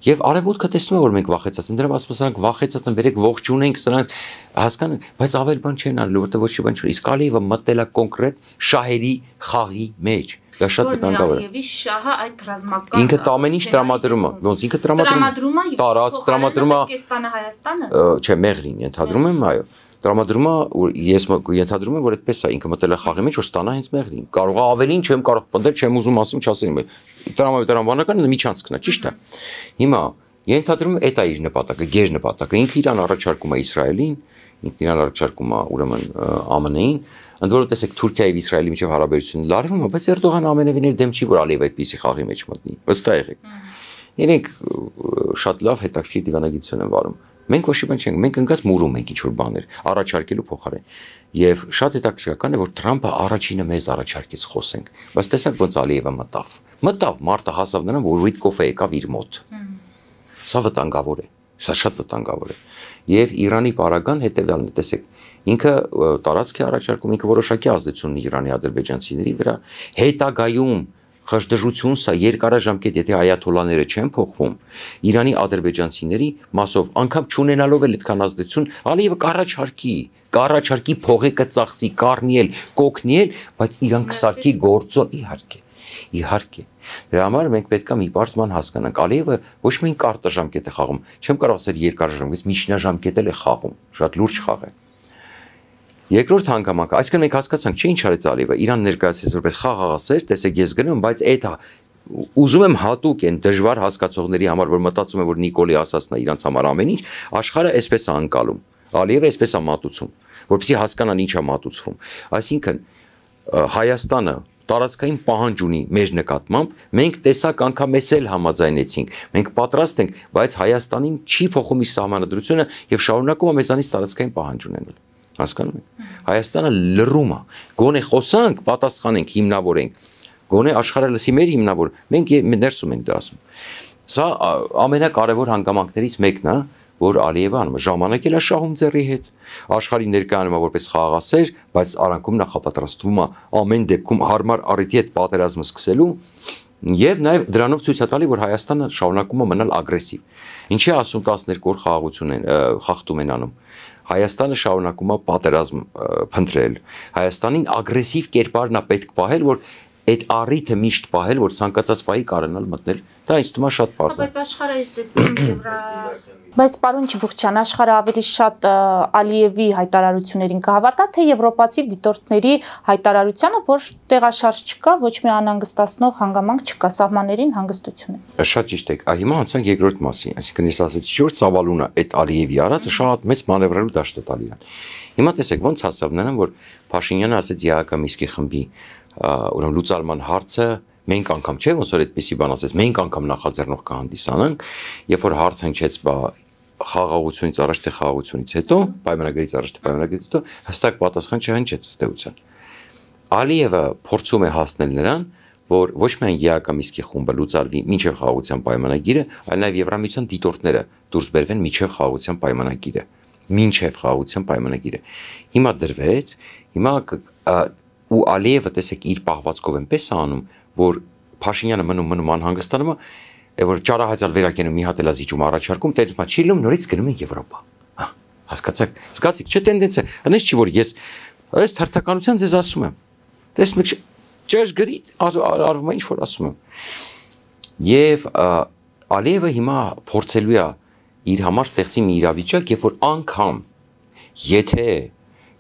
[SPEAKER 2] Եվ արևմուտքը տեսնում է, որ մենք վախեցած են, դրա ասում սրանք վախեցած են, բերեք ողջունենք սրանք, հասկանան, բայց ավել բան չեն արելու, որտեղ ոչ մի բան չէ։ Իսկ Ալիևը մտել է կոնկրետ շահերի խաղի մեջ։ Դա շատ վտանգավոր է։
[SPEAKER 1] Ալիևի շահը այդ ռազմական
[SPEAKER 2] ինքը ամեն ինչ տրամադրում է, ոնց ինքը տրամադրում է, տարածք տրամադրում է,
[SPEAKER 1] Պակիստանը Հայաստանը։
[SPEAKER 2] Չէ, Մեղրին ենթադրում եմ, այո։ Տրամադրում է, ես ենթադրում եմ, որ այդպես է, ինքը մտել է խաղի մեջ, որ ստանա հենց Մեղրին։ Կարող է ավելին չեմ կարող պնդել, չեմ ուզում ասում, չասեմ, տրամաբանականը միջանցքն է, ճիշտ է։ Հիմա ենթադրում եմ, դա է իր նպատակը, ģեր նպատակը։ Ինքը իրան առաջարկում է Իսրայելին, ինքն իրան առաջարկում է ուրեմն ԱՄՆ-ին, ընդ որում տեսեք Թուրքիայի եւ Իսրայելի միջև հարաբերությունները լարվում է, բայց Էրդողանը ամենևին էլ դեմ չի, որ Ալիևը այդպիսի խաղի մեջ մտնի։ Վստահ եղեք։ Իրենք շատ լավ հետաքրքիր դիվանագիտություն են վարում։ Մենք ոչ մի բան չենք, մենք ընկած մուրում ենք ինչ-որ բաներ առաջարկելու փոխարեն։ Եվ շատ հետաքրքրական է, որ Թրամփը առաջինը մեզ առաջարկեց խոսենք, բայց տեսակ ոնց Ալիևը մտավ, մարտը հասավ նրան, որ Վիտկոֆը եկավ իր մոտ։ Սա վտանգավոր է, Սա շատ վտանգավոր է։ Եվ Իրանի պարագան հետևյալն է, տեսեք, ինքը տարածք է առաջարկում, ինքը որոշակի ազդեցություն ունի Իրանի ադրբեջանցիների վրա, հետագայում խժդժություն սա երկարաժամկետ, եթե այաթոլաները չեն փոխվում, Իրանի ադրբեջանցիների մասով անգամ չունենալով էլ այդքան ազդեցություն, Ալիևը կառաջարկի փողեկը ծախսի, կառնի էլ, կօգնի էլ, բայց իրան կսարքի գործոն, իհարկե։ Դրա համար մենք պետք է մի բարձ բան հասկանանք, Ալիևը ոչ միայն կարճաժամկետ է խաղում, չեմ կարող ասել երկարաժամկետ, միջնաժամկետ էլ է խաղում, շատ լուրջ խաղ է։ Երկրորդ հանգամանքը, այսինքն մենք հասկացանք, չէ՞ ինչ արեց Ալիևը, Իրան ներկայացրեց որպես խաղաղասեր, տեսեք ես գնում, բայց այդ ուզում եմ հատուկ են դժվար հասկացողների համար, որ մտածում են, որ Նիկոլի ասածն է իրանց համար ամեն ինչ, աշխարհը այսպես է անցալում։ Ալիևը այսպես է մատուցում, որպեսզի հասկանան ինչ է մատուցվում։ Այսինքն Հայաստանը տարածքային պահանջ ունի մեր նկատմամբ, մենք տեսակ անգամ էս էլ համաձայնեցինք, մենք պատրաստ ենք, բայց Հայաստանին չի փոխում իր սահմանադրությունը եւ շարունակում է մեզանից տարածքային պահանջ ունենալ։ Հասկանում եք։ Հայաստանը լռում է, գոնե խոսանք, պատասխանենք, հիմնավորենք, գոնե աշխարհը լսի մեր հիմնավոր, մենք ներսում ենք դա ասում։ Սա ամենակարևոր հանգամանքներից մեկն է, որ Ալիևը անում է, ժամանակ էլ է շահում ձեռի հետ, աշխարհի ներկայանում է որպես խաղաղասեր, բայց արանքում նախապատրաստվում է ամեն դեպքում հարմար առիթի հետ պատերազմը սկսելու եւ նաեւ դրանով ցույց է տալի, որ Հայաստանը շարունակում է մնալ ագրեսիվ։ Ինչի ասում 12 օր խաղաղություն են խախտում են անում։ Հայաստանը շարունակում է պատերազմ փնտրել։ Հայաստանին ագրեսիվ կերպարն է պետք պահել, որ այդ առիթը միշտ պահել, որ ցանկացած պահի կարողանալ մտնել, դա ինձ թվում է շատ բարձր։
[SPEAKER 1] Բայց աշխարհը այս դեպքում Բայց պարոն Չիբուխչյան, աշխարհը ավելի շատ Ալիևի հայտարարություններին կհավատա, թե եվրոպացի դիտորդների հայտարարությանը, որ տեղաշարժ չկա, ոչ մի անհանգստացնող հանգամանք չկա, սահմաններին հանգստություն է։
[SPEAKER 2] Շատ ճիշտ եք, հիմա անցանք երկրորդ մասին, այսինքն ես ասեցի, որ Ցավալունը այդ Ալիևի արածը շատ մեծ մանևրելու դաշտ է տալ իրան։ Հիմա տեսեք, ոնց հասավ նրան, որ Փաշինյանը ասեց ԵԱԿ Միսկի խմբի ուրեմն լուծարման հարցը մենք անգամ չէ, ոնց որ այդպեսի բան ասես, մենք անգամ նախաձեռնող կհանդիսանանք, երբ որ հարց հնչեց խաղաղությունից առաջ թե խաղաղությունից հետո, պայմանագրից առաջ թե պայմանագրից հետո, հստակ պատասխան չհնչեց ըստ էության։ Ալիևը փորձում է հասնել նրան, որ ոչ միայն ԵԱԿ Միսկի խումբը լուծարվի մինչև խաղաղության պայմանագիրը, այլ նաև Եվրամիության դիտորդները դուրս բերվեն մինչև խաղաղության պայմանագիրը, մինչև խաղաղության պայմանագիրը։ Հիմա դրվեց, հիմա ու Ալիևը տեսեք իր պահվածքով այնպես է անում, որ Փաշինյանը մնում անհանգստանում է, որ ճարահայցալ վերակենում մի հատ էլ զիջում առաջարկում, տերմա չի լում, նորից գնում են Եվրոպա։ Հասկացաք, զգացիք, չէ՞ տենդենսը, այնպես չի, որ ես այս թերթականության ձեզ ասում եմ։ Տեսնում եք, ճշգրիտ արվում է ինչ որ ասում եմ։ Եվ Ալիևը հիմա փորձելու է իր համար ստեղծի մի իրավիճակ, երբ որ անգամ եթե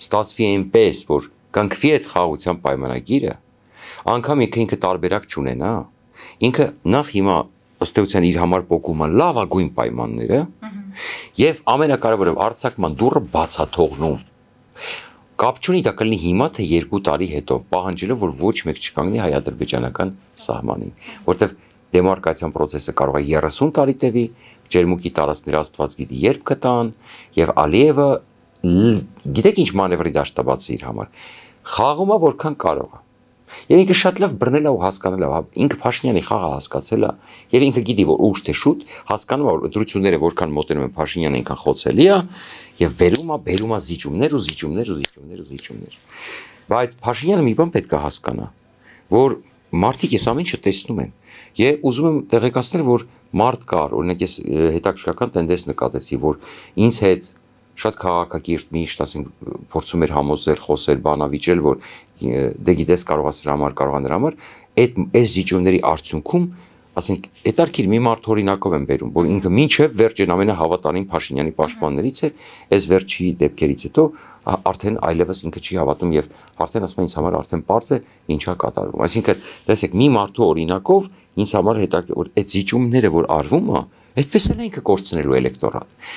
[SPEAKER 2] ստացվի այնպես, որ կանգնվի այդ խաղաղության պայմանագիրը, անգամ ինքը տարբերակ չունենա, ինքը նախ հիմա ըստ էության իր համար փոխում է լավագույն պայմանները եւ ամենակարևորը արձակման դուռը բացաթողնում։ Կապ չունի դա կլինի հիմա թե 2 տարի հետո, պահանջելով որ ոչ մեկ չկանգնի հայ-ադրբեջանական սահմանին, որտեվ դեմարկացիան process-ը կարող է 30 տարի տևի, ջերմուկի տարածքները Աստված գիտի երբ կտան եւ Ալիևը գիտեք ինչ մանևրի դաշտ է բացի իր համար։ Խաղում է որքան կարող է։ Եվ ինքը շատ լավ բռնել է ու հասկանալ է, ինքը Փաշինյանի խաղը հասկացել է, եւ ինքը գիտի որ ուշ թե շուտ հասկանում է որ ընտրությունները որքան մոտենում են Փաշինյանը ինքան խոցելի է եւ բերում է զիջումներ։ Բայց Փաշինյանը մի բան պետք է հասկանա, որ մարդիկ այս ամեն ինչը տեսնում են եւ ուզում եմ տեղեկացնել որ մարդ կար, օրինակ ես հետաքրքրական տենդենս նկատեցի, որ ինձ հետ շատ քաղաքակիրթ միշտ ասենք փորձում էր համոզել, խոսել, բանավիճել, որ դե գիտես կարող է սրա համար, այս զիջումների արդյունքում, ասենք, հետարքիր մի մարդ օրինակով եմ բերում, որ ինքը մինչև վերջին ամենահավատարիմ Փաշինյանի պաշտպաններից էր, այս վերջի դեպքերից հետո արդեն այլևս ինքը չի հավատում եւ արդեն ասում է ինձ համար արդեն པարզ է ինչա կատարվում։ Այսինքն, տեսեք, մի մարդու օրինակով ինձ համար հետաքրքիր որ այդ զիջումները որ արվում է, այդպես էլ ինքը կորցնելու էլեկտորատ։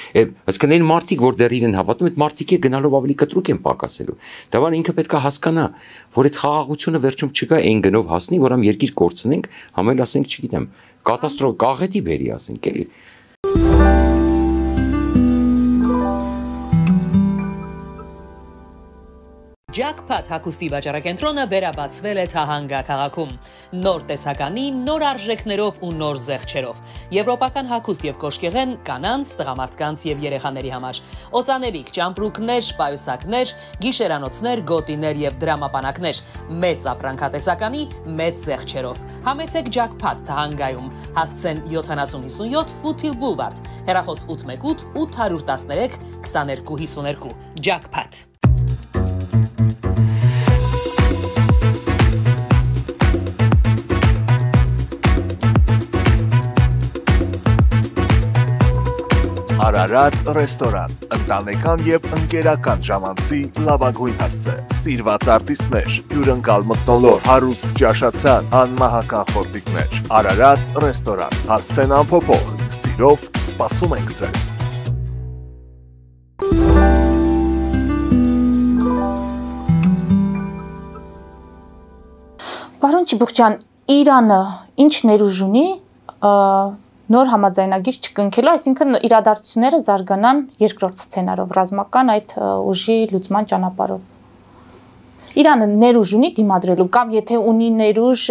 [SPEAKER 2] Այսինքն այն մարդիկ, որ դեռ իրեն հավատում, այդ մարդիկ է գնալով ավելի կտրուկ են պակասելու։ Դավան ինքը պետք է հասկանա, որ այդ խաղաղությունը վերջում չկա այն գնով հասնի, որ ամ երկիր կորցնենք, համել ասենք, չգիտեմ, կատաստրոֆ կաղետի բերի ասենք, էլի։
[SPEAKER 3] Jack Ջակփաթ հագուստի վաճառակենտրոնը վերաբացվել է Թահանգա քաղաքում։ Նոր տեսականի, նոր արժեքներով ու նոր զեղչերով։ Եվրոպական հագուստ եւ կոշկեղեն կանանց, տղամարդկանց եւ երեխաների համար։ Օծանելիք, ճամպրուկներ, պայուսակներ, գիշերանոցներ, գոտիներ եւ դրամապանակներ։ Մեծ ապրանքատեսականի, մեծ զեղչերով։ Համեցեք Ջակփաթ Թահանգայում։ Հասցեն 7057 Foothill Boulevard։ Հեռախոս 818 813 2252 Ջակփաթ։
[SPEAKER 4] Արարատ ռեստորան, ընտանեկան եւ ընկերական ժամանցի լավագույն հասցե, սիրված արտիստներ, հյուրընկալ մթնոլորտ, հարուստ ճաշացան, անմահական խորտիկներ, Արարատ ռեստորան, հասցեն անփոփոխ, սիրով սպասում ենք ձեզ։
[SPEAKER 1] Պարոն Չիբուխյան, Իրանը ինչ ներուժ ունի նոր համաձայնագիր չկնքելու, այսինքն իրադարձությունները զարգանան երկրորդ սցենարով, ռազմական այդ ուժի լուծման ճանապարհով։ Իրանը ներուժ ունի դիմադրելու կամ եթե ունի ներուժ,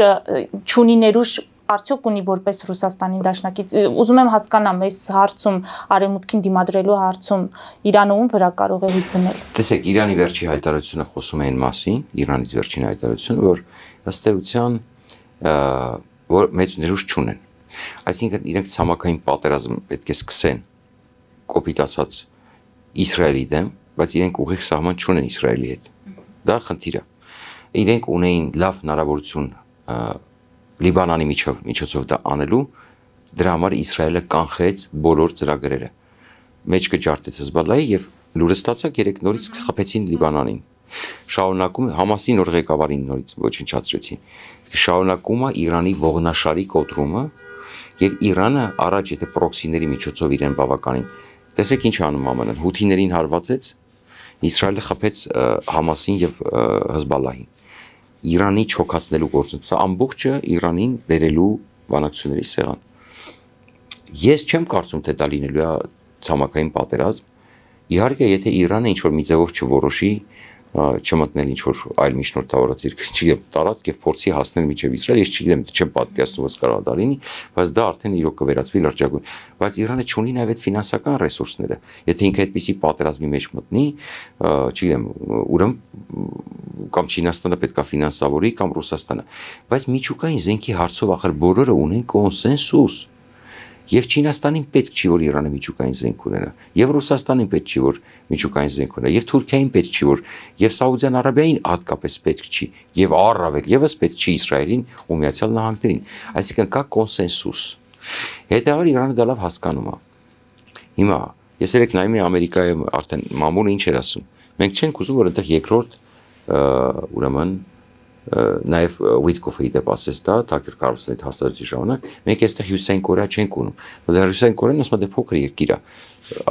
[SPEAKER 1] չունի ներուժ, արդյոք ունի որպես Ռուսաստանի դաշնակից։ Ուզում եմ հասկանամ, այս հարցում արևմուտքին դիմադրելու հարցում Իրանը ում վրա կարող է հույս դնել։
[SPEAKER 2] Տեսեք, Իրանի վերջի հայտարարությունը խոսում է այն մասին, Իրանից վերջին հայտարարությունը, որ ըստ էության որ մեծ ներուժ չունեն։ Այսինքն իրենք ցամաքային պատերազմ պետք է սկսեն կոպիտ ասած Իսրայելի դեմ, բայց իրենք ուղիղ սահման չունեն Իսրայելի հետ։ Դա խնդիր է։ Իրենք ունեին լավ հնարավորություն Լիբանանի միջոցով դա անելու, դրա համար Իսրայելը կանխեց բոլոր ծրագրերը։ Մեջքը ջարդեց Հեզբոլլայի եւ լուրը ստացակ երեք նորից խփեցին Լիբանանին։ Շարունակում Համասի նոր ղեկավարին նորից ոչնչացրեցին։ Շարունակում է Իրանի ողնաշարի կոտրումը եւ Իրանը առաջ եթե պրոքսիների միջոցով իրեն բավականին։ Տեսեք ինչ անում ԱՄՆ-ն, հութիներին հարվածեց, Իսրայելը խփեց Համասին եւ Հեզբոլլային։ Իրանի չոքացնելու գործունեություն, սա ամբողջը Իրանին բերելու բանակցությունների սեղան։ Ես չեմ կարծում թե դա լինելու է ցամաքային պատերազմ։ Իհարկե, եթե Իրանը ինչ-որ մի ձևով չորոշի, չմտնել ինչ-որ այլ միջնորդավորած երկրի, չգիտեմ, տարածք եւ փորձի հասնել միջև Իսրայել, ես չգիտեմ, չեմ պատկերացնում ոնց կարող է դա լինի, բայց դա արդեն իրոք կվերածվի լրջագույն։ Բայց Իրանը չունի նաեւ այդ ֆինանսական ռեսուրսները։ Եթե ինքը այդպիսի պատերազմի մեջ մտնի, չգիտեմ, ուրեմն կամ Չինաստանը պետքա ֆինանսավորի կամ Ռուսաստանը։ Բայց միջուկային զենքի հարցով ախր բոլորը ունեն կոնսենսուս։ Եվ Չինաստանին պետք չի, որ Իրանը միջուկային զենք ունենա, եւ Ռուսաստանին պետք չի, որ միջուկային զենք ունենա, եւ Թուրքիային պետք չի, որ եւ Սաուդյան Արաբիային հատկապես պետք չի, եւ առավել եւս պետք չի Իսրայելին ու Միացյալ Նահանգներին։ Այսինքն կա կոնսենսուս։ Հետեւաբար Իրանը դա լավ հասկանում է։ Հիմա ես երեք նայում եմ Ամերիկայի արդեն մամուլը ինչ էր ասում։ Մենք չենք ուզում, որ այնտեղ երկրորդ ուրեմն նաև Ուիտկոֆը դեպ ասես դա Թաքեր Կարլսոնի հարցազրույցի ժամանակ մենք այստեղ Հյուսիսային Կորեա չենք ունում, որտեղ Հյուսիսային Կորեան ասում է դե փոքր երկիր է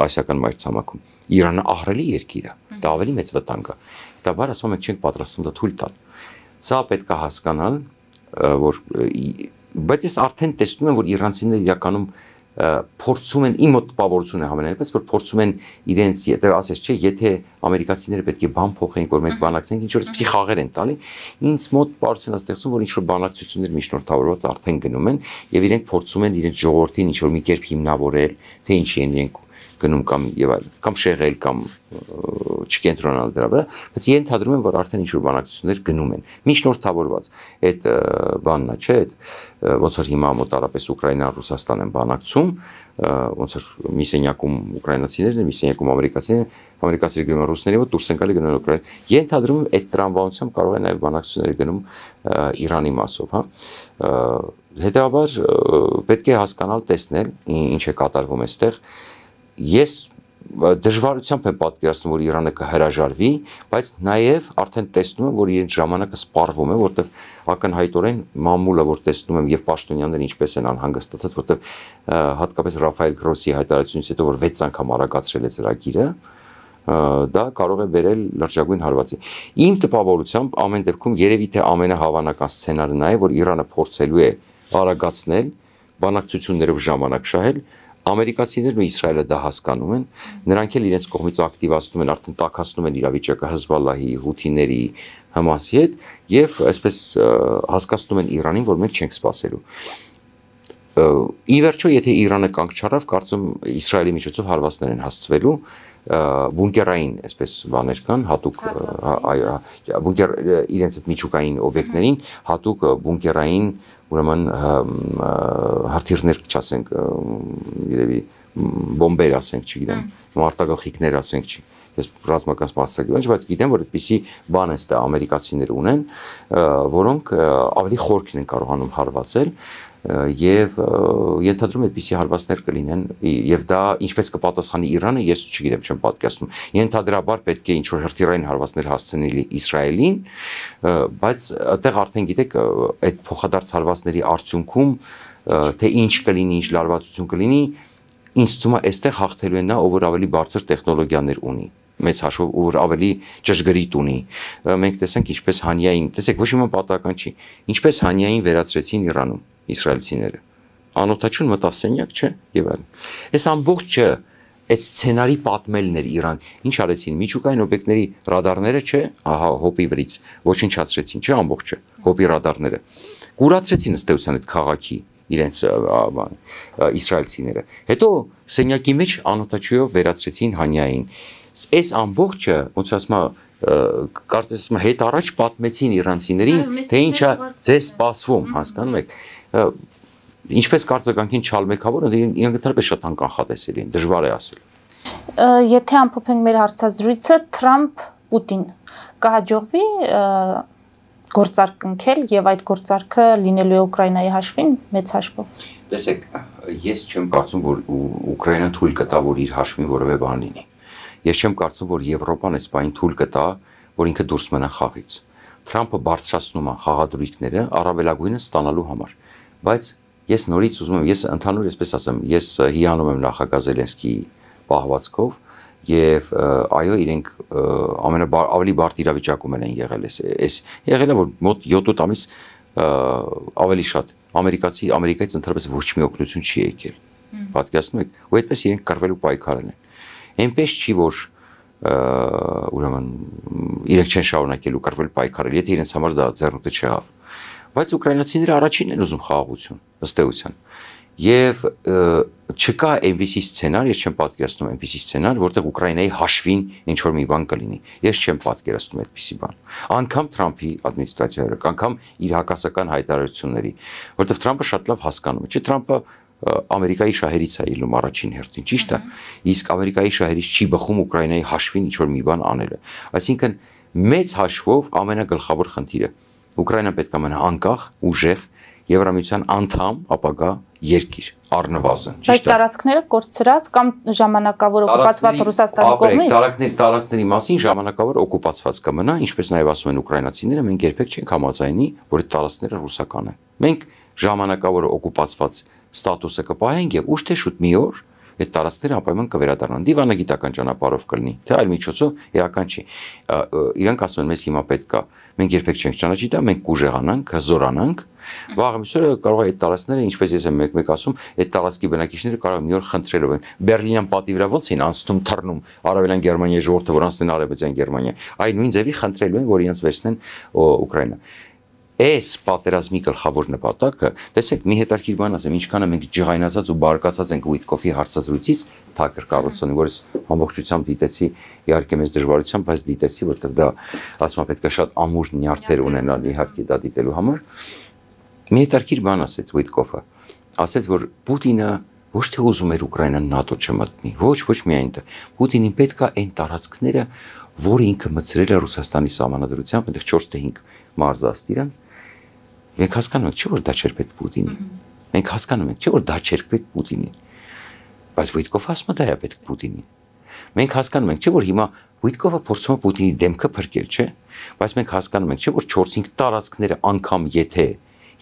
[SPEAKER 2] ասիական մայրցամաքում, Իրանը ահռելի երկիր է, դա ավելի մեծ վտանգ է, դա բար ասում ենք չենք պատրաստվում դա թույլ տալ, սա պետք է հասկանալ, որ բայց ես արդեն տեսնում եմ, որ իրանցիները իրականում փորձում են իմ մոտ տպավորություն է համենայնպես որ փորձում են իրենց եթե ասես չէ եթե ամերիկացիները պետք է բան փոխեն որ մենք բանակցենք ինչ որ էսի խաղեր են տալի ինձ մոտ պարզություն է ստեղծում որ ինչ որ բանակցություններ միջնորդավորված արդեն գնում են եւ իրենք փորձում են իրենց ժողովրդին ինչ որ մի կերպ հիմնավորել թե ինչի են իրենք գնում կամ եւ այլ կամ շեղել կամ չկենտրոնալ դրա վրա բայց ենթադրում եմ որ արդեն ինչ որ բանակցություններ գնում են միջնորդավորված այդ բանն է չէ ոնց որ հիմա մոտարապես Ուկրաինան Ռուսաստան են բանակցում ոնց որ մի սենյակում ուկրաինացիներն են մի սենյակում ամերիկացիները գնում են ռուսների մոտ դուրս են գալի գնում Ուկրաինա ենթադրում եմ այդ տրամաբանությամբ կարող է նաեւ բանակցություններ գնում Իրանի մասով հա հետեւաբար պետք է հասկանալ տեսնել ինչ է կատարվում այստեղ ես դժվարությամբ եմ պատկերացնում որ Իրանը կհրաժարվի, բայց նաև արդեն տեսնում եմ որ իրենց ժամանակը սպառվում է, որտեղ ակնհայտորեն մամուլը որ տեսնում եմ եւ պաշտոնյաները ինչպես են անհանգստացած, որտեղ հատկապես Ռաֆայել Գրոսի հայտարարությունից հետո որ 6 անգամ արագացրել է ծրագիրը, դա կարող է բերել լրջագույն հարվածի։ Իմ տպավորությամբ ամեն դեպքում երևի թե ամենահավանական սցենարն է, որ Իրանը փորձելու է արագացնել բանակցություններով ժամանակ շահել ամերիկացիներն ու Իսրայելը դա հասկանում են, նրանք էլ իրենց կողմից ակտիվացնում են, արդեն տաքացնում են իրավիճակը Հեզբոլլահի, Հութիների, Համասի հետ եւ այսպես հասկացնում են Իրանին, որ մենք չենք սպասելու։ Ի վերջո, եթե Իրանը կանգ չառավ, կարծում Իսրայելի միջոցով հարվածներ են հասցվելու, բունկերային, այսպես բաներ կան, հատուկ բունկեր իրենց այդ միջուկային օբյեկտներին, հատուկ բունկերային, ուրեմն հրթիռներ, չասենք, երևի բոմբեր, ասենք, չգիտեմ, մարտագլխիկներ, ասենք, ես ռազմական մասնակից եմ, բայց գիտեմ, որ այդպիսի բան են ստա ամերիկացիները ունեն, որոնք ավելի խորքն են կարողանում հարվածել եւ ենթադրում այդպիսի հարվածներ կլինեն եւ դա ինչպես կպատասխանի Իրանը, ես չգիտեմ, չեմ պատկերացնում։ Ենթադրաբար պետք է ինչ-որ հրթիռային հարվածներ հասցնել Իսրայելին, բայց այդտեղ արդեն գիտեք, այդ փոխադարձ հարվածների արդյունքում թե ինչ կլինի, ինչ լարվածություն կլինի, ինձ թվում է այստեղ հաղթելու են նա, ով որ ավելի բարձր տեխնոլոգիաներ ունի, մեծ հաշվով, որ ավելի ճշգրիտ ունի։ Մենք տեսանք ինչպես Հանիային, տեսեք, ոչ մի պատահական չի, ինչպես Հանիային վերացրեցին Իրանում իսրայելցիները։ Անօթաչուն մտավ սենյակ, չէ, եւ այլն։ Այս ամբողջը այդ սցենարի պատմելն էր Իրան։ Ինչ արեցին, միջուկային օբյեկտների ռադարները, չէ, ահա հոպի վրից ոչնչացրեցին, չէ, ամբողջը, հոպի ռադարները։ Կուրացրեցին ըստ էության այդ քաղաքի իրենց իսրայելցիները։ Հետո սենյակի մեջ անօթաչուով վերացրեցին Հանիային։ Այս ամբողջը, ոնց ասում կարծես հետ առաջ պատմեցին իրանցիներին, թե ինչա ձեզ սպասվում, հասկանում եք։ Ինչպես կարծականքին չալմեկավոր, իրենք ընդհանրապես շատ անկանխատեսելի են, դժվար է ասել։
[SPEAKER 1] Եթե ամփոփենք մեր հարցազրույցը, Թրամփ-Պուտին կհաջողվի գործարք կնքել եւ այդ գործարքը լինելու է Ուկրաինայի հաշվին մեծ հաշվով։
[SPEAKER 2] Տեսեք, ես չեմ կարծում, որ Ուկրաինան թույլ կտա, որ իր հաշվին որևէ բան լինի։ Ես չեմ կարծում, որ Եվրոպան այս բանին թույլ կտա, որ ինքը դուրս մնա խաղից։ Թրամփը բարձրացնում է խաղադրույքները առավելագույնը ստանալու համար։ Բայց ես նորից ուզում եմ, ես ընդհանուր այսպես ասեմ, ես հիանում եմ նախագահ Զելենսկիի պահվածքով եւ այո, իրենք ավելի բարդ իրավիճակում են եղել այս եղել է, որ մոտ 7-8 ամիս ավելի շատ ամերիկայից ընդհանրապես ոչ մի օգնություն չի եկել։ Պատկերացնում եք, ու այդպես իրենք կռվելու պայքարել են։ Այնպես չի, որ ուրեմն իրենք չեն շարունակելու կռվել պայքարել, եթե իրենց համար դա ձեռնտու չեղավ։ Բայց ուկրաինացիները առաջինն են ուզում խաղաղություն, ըստ էության։ Եվ չկա այնպիսի սցենար, ես չեմ պատկերացնում այնպիսի սցենար, որտեղ Ուկրաինայի հաշվին ինչ որ մի բան կլինի։ Ես չեմ պատկերացնում այդպիսի բան։ Անկամ Թրամփի ադմինիստրացիայի, անգամ իր հակասական հայտարարությունների, որտեղ Թրամփը շատ լավ հասկանում է, չէ՞, Թրամփը Ամերիկայի շահերից է ելնում առաջին հերթին, ճիշտ է։ Իսկ Ամերիկայի շահերից չի բխում Ուկրաինայի հաշվին ինչ որ մի բան անելը։ Այսինքն մեծ հաշվով ամենագլխավոր խնդիրը Ուկրաինան պետք է մնա անկախ, ուժեղ, Եվրամիության անդամ, ապագա երկիր, առնվազն, ճիշտ է։
[SPEAKER 1] Բայց տարածքները կորցրած կամ ժամանակավոր օկուպացված Ռուսաստանի կողմից։
[SPEAKER 2] Տարածքների մասին ժամանակավոր օկուպացված կմնա, ինչպես նաև ասում են ուկրաինացիները, մենք երբեք չենք համաձայնի, որ այդ տարածքները ռուսական են։ Մենք ժամանակավոր օկուպացված ստատուսը կպահենք եւ ուշ թե շուտ մի օր այդ տարածքները անպայման կվերադառնան։ Դիվանագիտական ճանապարհով կլինի, թե այլ միջոցով էական չի։ Իրանք ասում են, մեզ հիմա պետք է, մենք երբեք չենք ճանաչի դա, մենք կուժեղանանք, հզորանանք, վաղը միսօրը կարող է այդ տարածքները, ինչպես ես եմ մեկ ասում, այդ տարածքի բնակիչները կարող են մի օր խնդրելով են։ Բերլինյան պատի վրա ոնց էին անցնում թռնում Արևելյան Գերմանիայի ժողովուրդը, որ անցնեն Արևելյան Գերմանիա, այ նույն ձևի խնդրելու են, որ իրենց վերցնեն Ուկրաինա։ Այս պատերազմի գլխավոր նպատակը, տեսեք, մի հետաքրքիր բան ասեմ, ինչքան մենք ջղայնացած ու բարկացած ենք Ուիտկոֆի հարցազրույցից Թաքեր Կարլսոնի, որից ամբողջությամբ դիտեցի, իհարկե մեծ դժվարությամբ, բայց դիտեցի, որտեղ դա ասում պետք է շատ ամուր նյարդեր ունենալ իհարկե դա դիտելու համար։ Մի հետաքրքիր բան ասեց Ուիտկոֆը, ասեց, որ Պուտինը ոչ թե ուզում էր Ուկրաինան ՆԱՏՕ չմտնի, ոչ միայն դա։ Պուտինին պետք է այն տարածքները, որ ինքը մցրել է Ռուսաստանի սահմանադրությամբ, այնտեղ 4 թե 5 մարզաստ իրանց, մենք հասկանում ենք, չէ՞ որ դա չէր պետք Պուտինին։ Մենք հասկանում ենք, չէ՞ որ դա չէր պետք Պուտինին։ Բայց Ուիտկոֆը ասում է դա է պետք Պուտինին։ Մենք հասկանում ենք, չէ՞ որ հիմա Ուիտկոֆը փորձում է Պուտինի դեմքը փրկել, չէ՞։ Բայց մենք հասկանում ենք, չէ՞ որ 4-5 տարածքները անգամ եթե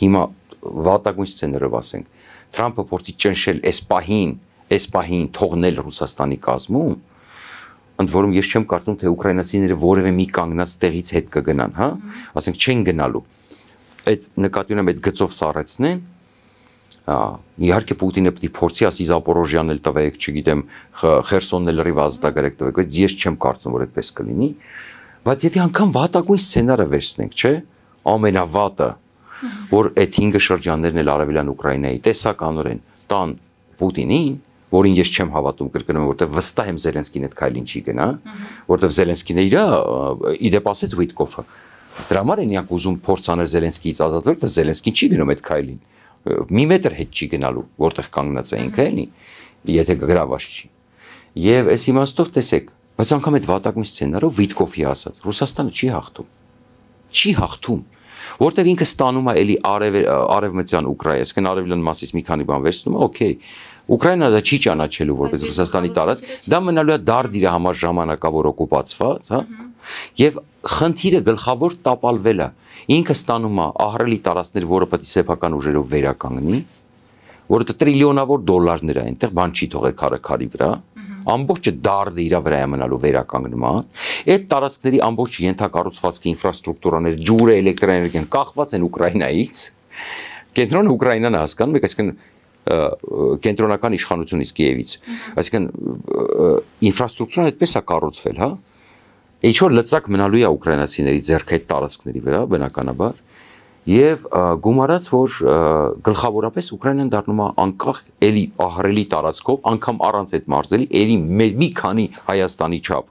[SPEAKER 2] հիմա վատագույն սցենարով ասենք, Թրամփը փորձի ճնշել այս պահին թողնել Ռուսաստանի կազմում, ընդ որում ես չեմ կարծում, թե ուկրաինացիները որևէ մի կանգնած տեղից հետ կգնան, հա, ասենք չեն գնալու։ Այդ նկատի ունեմ այդ գծով սառեցնեն, Իհարկե Պուտինը պետք է փորձի ասի Զապորոժյանն էլ տվեք, չգիտեմ, Խերսոնն էլ լրիվ ազատագրեք տվեք, բայց ես չեմ կարծում, որ այդպես կլինի։ Բայց եթե անգամ վատագույն սցենարը վերցնենք, չէ՞, ամենավատը, որ այդ 5 շրջաններն էլ արևելյան Ուկրաինայի տեսականորեն տան Պուտինին, որին ես չեմ հավատում, կրկնում եմ, որտեղ վստահ եմ Զելենսկին այդ քայլին չի գնա, որտեղ Զելենսկին իր իդեպ ասեց Վիտկոֆը։ Դրա համար են իրանք ուզում փորձ անել Զելենսկիից ազատվել, դա Զելենսկին չի գնում այդ քայլին։ Մի մետր հետ չի գնալու, որտեղ կանգնած է ինքը էլի, եթե գրաված չի։ Եվ այս իմաստով տեսեք, բայց անգամ այդ վատագույն սցենարով Վիտկոֆի ասած, Ռուսաստանը չի հաղթում։ Չի հաղթում, որտեղ ինքը ստանում է էլի արևմտյան Ուկրաինա, այսինքն արևելյան մասից մի քանի բան վերցնում է, օքեյ։ Ուկրաինան դա չի ճանաչելու որպես Ռուսաստանի տարածք, դա մնալու է դարդ իր համար ժամանակավոր օկուպացված, հա։ Եվ խնդիրը գլխավոր տապալվել է։ Ինքը ստանում է ահռելի տարածքներ, որը պետք է սեփական ուժերով վերականգնի, որը տրիլիոնավոր դոլարներ է այնտեղ, բան չի թողել քարի վրա, ամբողջը դարդը իր վրա է մնալու վերականգնման։ Այդ տարածքների ամբողջ ենթակառուցվածքի ինֆրաստրուկտուրաները, ջուրը, էլեկտրաէներգիան կախված են Ուկրաինայից։ Կենտրոնը Ուկրաինան է հասկանում, այսինքն կենտրոնական իշխանությունից Կիևից, այսինքն ինֆրաստրուկտուրան այդպես է կառուցվել, հա։ Ինչ որ լծակ մնալու է ուկրաինացիների ձեռք այդ տարածքների վրա, բնականաբար, եւ գումարած, որ գլխավորապես Ուկրաինան դառնում է անկախ էլի ահռելի տարածքով, անգամ առանց այդ մարզելի, էլի մի քանի Հայաստանի չափ,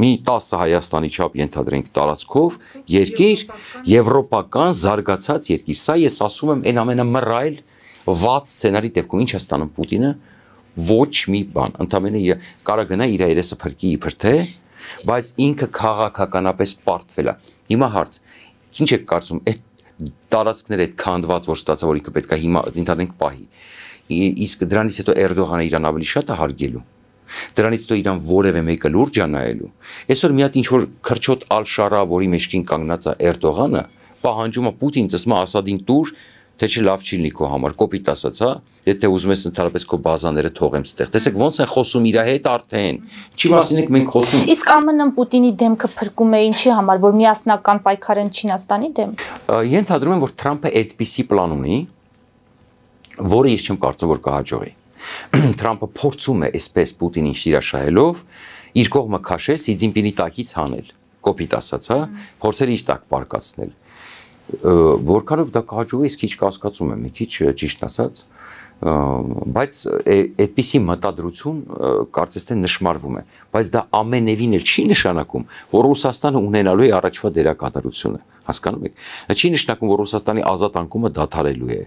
[SPEAKER 2] մի 10 Հայաստանի չափ ենթադրենք տարածքով երկիր, եվրոպական զարգացած երկիր։ Սա ես ասում եմ այն ամենամռայլ վատ սցենարի դեպքում ինչ է ստանում Պուտինը, ոչ մի բան, ընդամենը կարա գնա իր երեսը փրկի իբր թե, բայց ինքը քաղաքականապես պարտվել է։ Հիմա հարց, ինչ եք կարծում, այդ տարածքները այդ քանդված, որ ստացա, որ ինքը պետք է հիմա ընդհանրենք պահի, իսկ դրանից հետո Էրդողանը իրան ավելի շատ է հարգելու, դրանից հետո իրան որևէ մեկը լուրջ է նայելու։ Այսօր մի հատ ինչ-որ քրչոտ Ալ-Շարա, որի մեջքին կանգնած է Էրդողանը, պահանջում է Պուտինից, ասում է Ասադին տուր, թե չի լավ չի լինի քո համար, կոպիտ ասած, հա, եթե ուզում ես ընդհանրապես քո բազաները թողեմ ստեղ։ Տեսեք ոնց են խոսում իր հետ արդեն։ Չի մասին եք մենք խոսում։
[SPEAKER 1] Իսկ ԱՄՆ-ն Պուտինի դեմքը փրկում է ինչի համար, որ միասնական պայքար են Չինաստանի դեմ։
[SPEAKER 2] Ենթադրում եմ, որ Թրամփը այդպիսի պլան ունի, որը ես չեմ կարծում, որ կհաջողի։ Թրամփը փորձում է այսպես Պուտինին շիրաշահելով իր կողմը քաշել, Սի Ցզինպինի տակից հանել, կոպիտ ասած, հա, փորձել իր տակ պարկացնել։ Որքանով դա կհաջողի, իսկ քիչ կասկածում եմ, մի քիչ ճիշտ ասած, բայց այդպիսի մտադրություն կարծես թե նշмарվում է, բայց դա ամենևին էլ չի նշանակում, որ Ռուսաստանը ունենալու է առաջվա դերակատարությունը, հասկանում եք։ Դա չի նշանակում, որ Ռուսաստանի ազատ անկումը դադարելու է։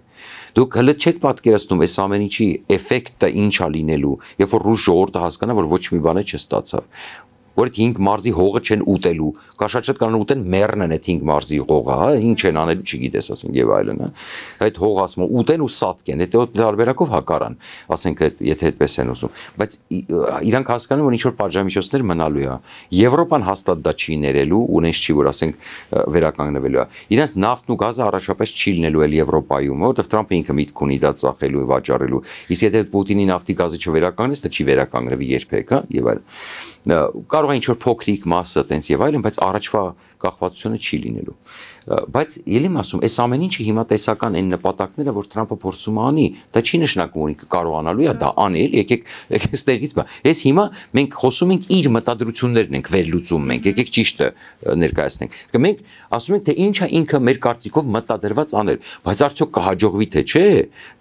[SPEAKER 2] Դուք հələ չեք պատկերացնում այս ամեն ինչի էֆեկտը ինչ է լինելու, երբ որ ռուս ժողովուրդը հասկանա, որ ոչ մի բան չստացավ, որ այդ 5 մարզի հողը չեն ուտելու, կաշաչետ կանան ուտեն մեռն են այդ 5 մարզի հողը, հա, ինչ են անելու չգիտես, ասենք եւ այլն, հա։ Այդ հողը ասում են ուտեն ու սատկեն, այդ տարբերակով հակարան, ասենք եթե այդպես են ուզում, բայց իրանք հասկանում որ ինչ որ պատժամիջոցներ մնալու է։ Եվրոպան հաստատ դա չի ներելու, ունես չի որ ասենք վերականգնվելու է։ Իրանց նավթն ու գազը առաջապես չի լինելու էլ Եվրոպայում, որովհետեւ Թրամփը ինքը միտք ունի դա ծախելու եւ վաճառելու։ Իսկ եթե Պուտինի նավթի գազը չվերականգնես, դա չի վերականգնվի երբեք, հա, եւ այլն։ Կարող է ինչ-որ փոքրիկ մասը տենց եւ այլն, բայց առաջվա կախվածությունը չի լինելու։ Բայց ելիմ ասում, այս ամեն ինչը հիմա տեսական այն նպատակները, որ Թրամփը փորձում է անի, դա չի նշանակում, որ ինքը կարողանալու է դա անել, եկեք ստեղից բա։ Այս հիմա մենք խոսում ենք իր մտադրություններն ենք վերլուծում մենք, եկեք ճիշտը ներկայացնենք։ Մենք ասում ենք, թե ինչ է ինքը մեր կարծիքով մտադրված անել, բայց արդյոք կհաջողվի թե չէ,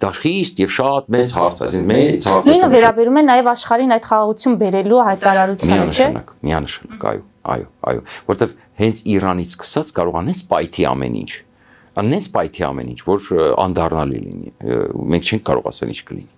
[SPEAKER 2] դա խիստ եւ շատ մեծ հարց է, այսինքն մեծ հարց է։
[SPEAKER 1] Նույնը վերաբերում է նաեւ աշխարհին այդ խաղաղություն բերելու հայտարարությանը, չէ՞։
[SPEAKER 2] Միանշանակ, այո, որտեվ հենց Իրանից սկսած կարող անես պայթի ամեն ինչ, անես պայթի ամեն ինչ, որ անդառնալի լինի, մենք չենք կարող ասել ինչ կլինի։